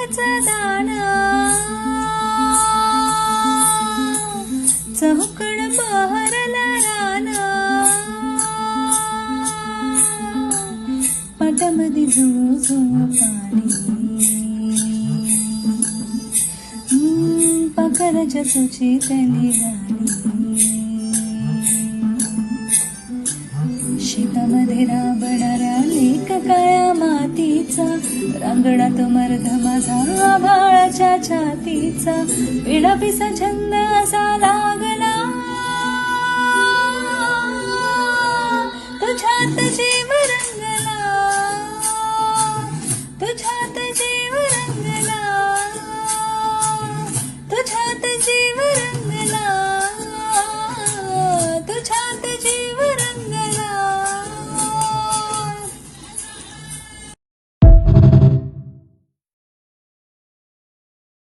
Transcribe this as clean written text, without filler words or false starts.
फुलाच दान चौकण बहरला रान पाटामध्ये झुळझुळ पाणी पाखराच्या चोचीतली राणी शेतामध्ये राबणारा लेक काळ्या मातीचा रांगणात मर्ध माझा आभाळाच्या छातीचा पिढापिसा छंद असा लागला तुझ्यात जीव रंगला तुझ्यात